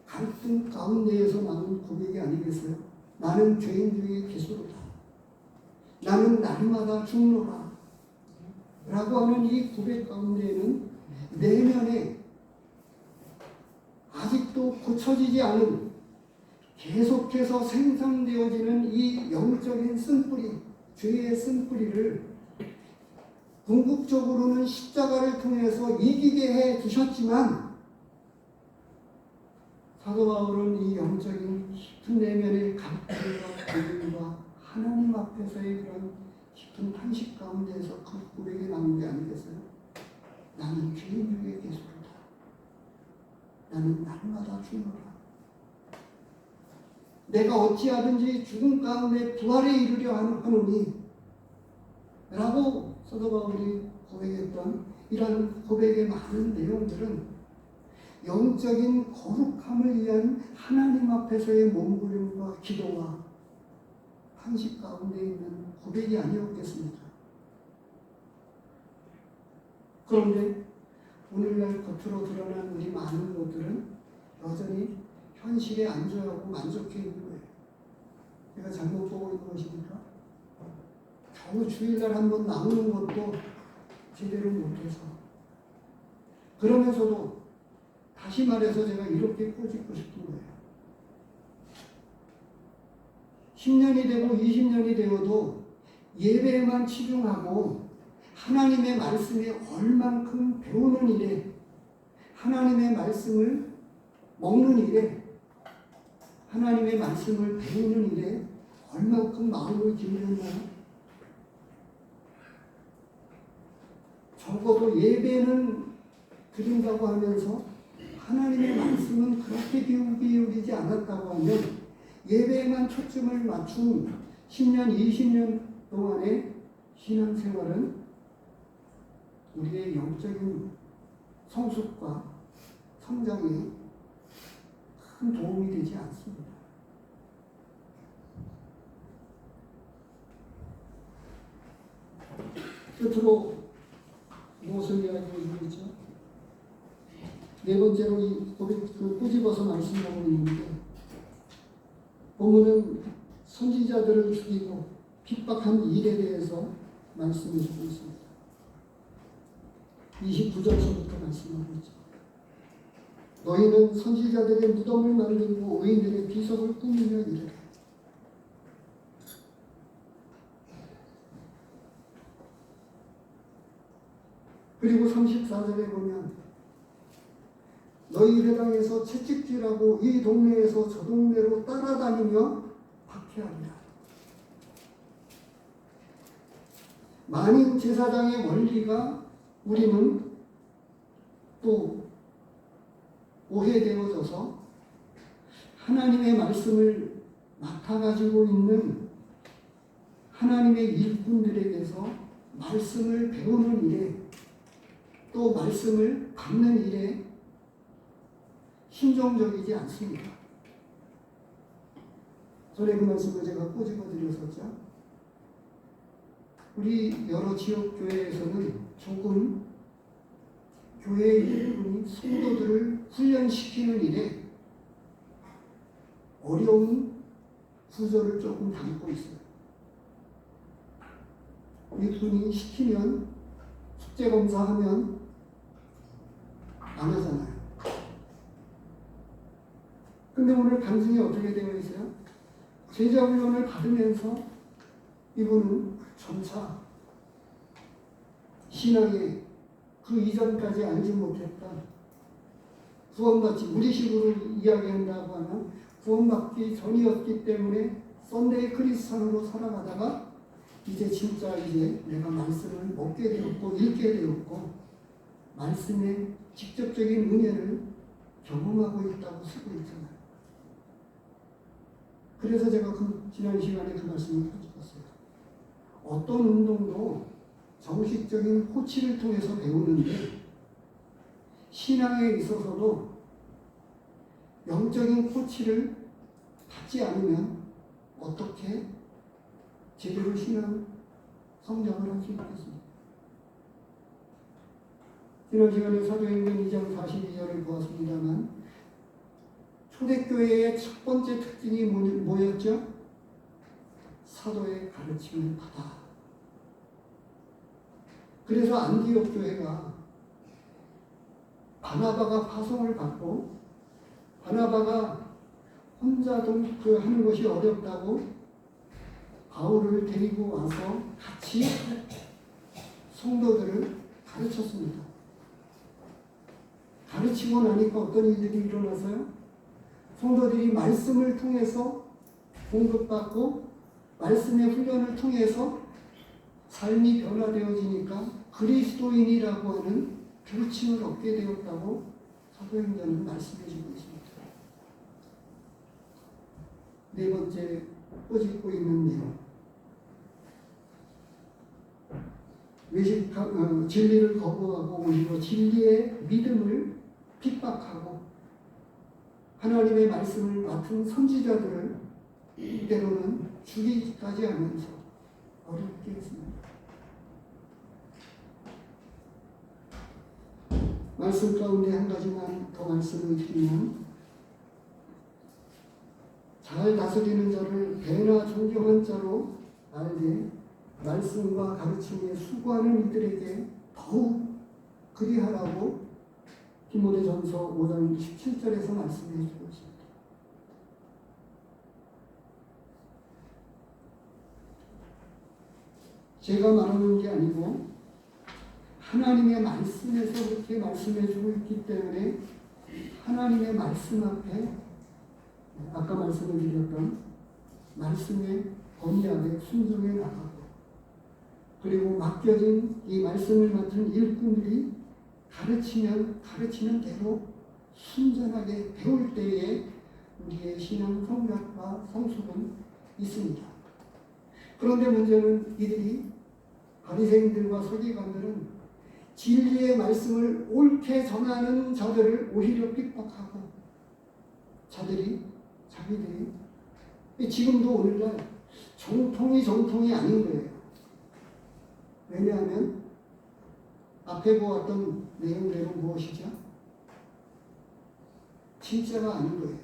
갈등 가운데에서 나온 고백이 아니겠어요? 나는 죄인 중에 괴수로다. 나는 날마다 죽노라. 라고 하는 이 고백 가운데에는 내면에 아직도 고쳐지지 않은 계속해서 생성되어지는 이 영적인 쓴뿌리, 죄의 쓴뿌리를 궁극적으로는 십자가 통해서 이기게 해 주셨지만 사도 바울은 이 영적인 깊은 내면의 갈등과 고민과 하나님 앞에서의 그런 깊은 탄식 가운데에서 그 고백이 나온 게 아니겠어요? 나는 죄인 중에 계속이다. 나는 날마다 죽노라. 내가 어찌하든지 죽음 가운데 부활에 이르려 하노니 라고 사도 바울이 고백했던 이런 고백의 많은 내용들은 영적인 거룩함을 위한 하나님 앞에서의 몸부림과 기도와 탄식 가운데 있는 고백이 아니었겠습니까? 그런데 오늘날 겉으로 드러난 우리 많은 것들은 여전히 현실에 안주하고 만족해 있는 거예요. 내가 잘못 보고 있는 것입니까? 겨우 주일날 한번 나오는 것도 제대로 못해서, 그러면서도 다시 말해서 제가 이렇게 꼬집고 싶은 거예요. 10년이 되고 20년이 되어도 예배에만 치중하고 하나님의 말씀에 얼만큼 배우는 일에, 하나님의 말씀을 먹는 일에, 하나님의 말씀을 배우는 일에 얼만큼 마음을 기울였나요? 적어도 예배는 드린다고 하면서 하나님의 말씀은 그렇게 기울이지 않았다고 하면 예배에만 초점을 맞춘 10년, 20년 동안의 신앙생활은 우리의 영적인 성숙과 성장에 큰 도움이 되지 않습니다. 끝으로 무엇을 이야기하고 있죠? 네 번째로 이 꼬집어서 말씀하고 있는데, 본문은 선지자들을 죽이고 핍박한 일에 대해서 말씀해 주고 있습니다. 29절서부터 말씀하고 있죠. 너희는 선지자들의 무덤을 만들고 의인들의 비석을 꾸미며 이르라. 그리고 34절에 보면 너희 회당에서 채찍질하고 이 동네에서 저 동네로 따라다니며 박해하리라. 만인 제사장의 원리가 우리는 또 오해되어져서 하나님의 말씀을 맡아가지고 있는 하나님의 일꾼들에게서 말씀을 배우는 일에, 또 말씀을 받는 일에 신정적이지 않습니다. 전에 그 말씀을 제가 꼬집어 드렸었죠. 우리 여러 지역 교회에서는 조금 교회의 일꾼이 성도들을 훈련시키는 일에 어려운 구조를 조금 담고 있어요. 일꾼이 시키면 숙제 검사하면 안 하잖아요. 근데 오늘 단순히 어떻게 되어 있어요? 제자 훈련을 받으면서 이분은 점차 신앙의 그 이전까지 알지 못했던, 구원받지, 우리식으로 이야기한다고 하면 구원받기 전이었기 때문에 썬데이 크리스찬으로 살아가다가 이제 진짜 내가 말씀을 먹게 되었고 읽게 되었고 말씀의 직접적인 은혜를 경험하고 있다고 쓰고 있잖아요. 그래서 제가 지난 시간에 그 말씀을 가져왔어요. 어떤 운동도 정식적인 코치를 통해서 배우는데 신앙에 있어서도 영적인 코치를 받지 않으면 어떻게 제대로 신앙 성장을 할 수 있겠습니까? 지난 시간에 사도행전 2장 42절을 보았습니다만 초대교회의 첫 번째 특징이 뭐였죠? 사도의 가르침을 받아. 그래서 안디옥 교회가 바나바가 파송을 받고, 바나바가 혼자 하는 것이 어렵다고 바울을 데리고 와서 같이 성도들을 가르쳤습니다. 가르치고 나니까 어떤 일들이 일어나서요? 성도들이 말씀을 통해서 공급받고 말씀의 훈련을 통해서 삶이 변화되어지니까 그리스도인이라고 하는 별칭을 얻게 되었다고 사도행전은 말씀해주고 있습니다. 네 번째 꼬집고 있는 내용. 진리를 거부하고 오히려 진리의 믿음을 핍박하고 하나님의 말씀을 맡은 선지자들을 때로는 죽이기까지 하면서 어렵게 했습니다. 말씀 가운데 한 가지만 더 말씀을 드리면 잘 다스리는 자를 배나 존경한 자로 알되 말씀과 가르침에 수고하는 이들에게 더욱 그리하라고 디모데전서 5장 17절에서 말씀해 주고 있습니다. 제가 말하는 게 아니고 하나님의 말씀에서 그렇게 말씀해 주고 있기 때문에 하나님의 말씀 앞에 아까 말씀을 드렸던 말씀의 언약에 순종해 나가고 그리고 맡겨진 이 말씀을 맡은 일꾼들이 가르치는 대로 순전하게 배울 때에 우리의 신앙 성장과 성숙은 있습니다. 그런데 문제는 이들이 바리새인들과 서기관들은 진리의 말씀을 옳게 전하는 자들을 오히려 핍박하고 자기들이 지금도 오늘날 정통이 아닌 거예요. 왜냐하면 앞에 보았던 내용대로 무엇이죠? 진짜가 아닌 거예요.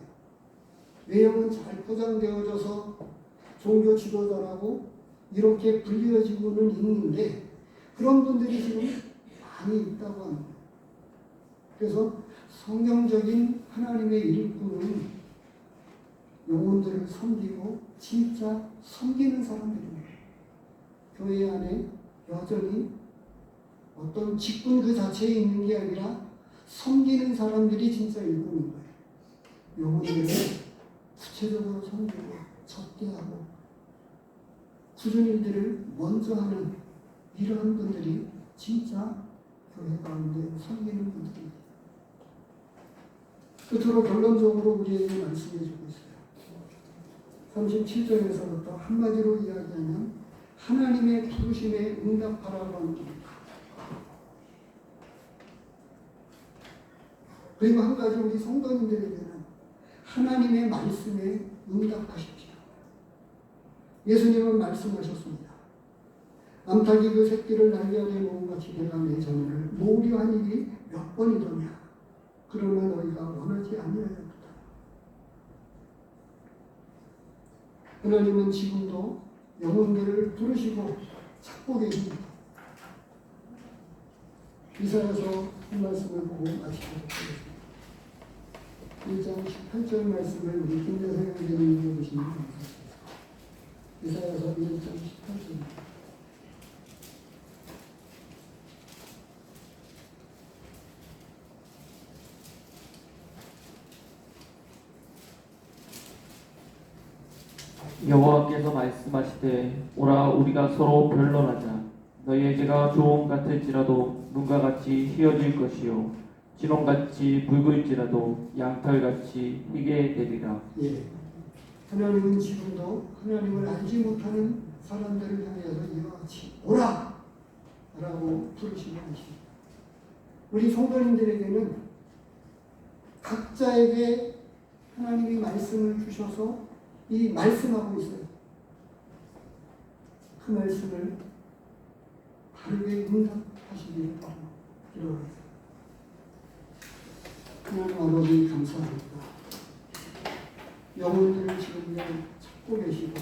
내용은 잘 포장되어져서 종교 지도자라고 이렇게 불려지고는 있는데 그런 분들이 지금 많이 있다고 합니다. 그래서 성경적인 하나님의 일꾼은 영혼들을 섬기고 진짜 섬기는 사람들입니다. 교회 안에 여전히 어떤 직분 그 자체에 있는 게 아니라 섬기는 사람들이 진짜 일꾼인 거예요. 영혼들을 구체적으로 섬기고 접대하고 굳은 일들을 먼저 하는 이러한 분들이 진짜 교회 가운데 섬기는 분들입니다. 끝으로 결론적으로 우리에게 말씀해주고 있어요. 37절에서부터 한마디로 이야기하면 하나님의 부르심에 응답하라고 하는 겁니다. 그리고 한 가지 우리 성도님들에게는 하나님의 말씀에 응답하십시오. 예수님은 말씀하셨습니다. 암탉이 그 새끼를 날개 아래 놓은같이 내가 내 자녀를 모으려 한 일이 몇 번이더냐. 그러나 너희가 원하지 아니하였다. 하나님은 지금도 영혼들을 부르시고 찾고 계십니다. 이사야서 한 말씀을 보고 마치도록 하겠습니다. 1장 18절 말씀을 우리 김대성 형제님 읽어주시면 감사합니다. 이사야서 1장 18절입니다. 여호와께서 말씀하시되 오라 우리가 서로 변론하자. 너희의 죄가 조홍 같을지라도 눈과 같이 휘어질 것이요 진홍같이 붉을지라도 양털같이 희게 되리라. 예. 하나님은 지금도 하나님을 알지 못하는 사람들을 향해서 이와 같이 오라! 라고 부르시고 계십니다. 우리 성도님들에게는 각자에게 하나님이 말씀을 주셔서 이 말씀하고 있어요. 그 말씀을 바르게 응답하시기를 기도합니다. 하나님 아버지 감사합니다. 영혼들을 지금 찾고 계시고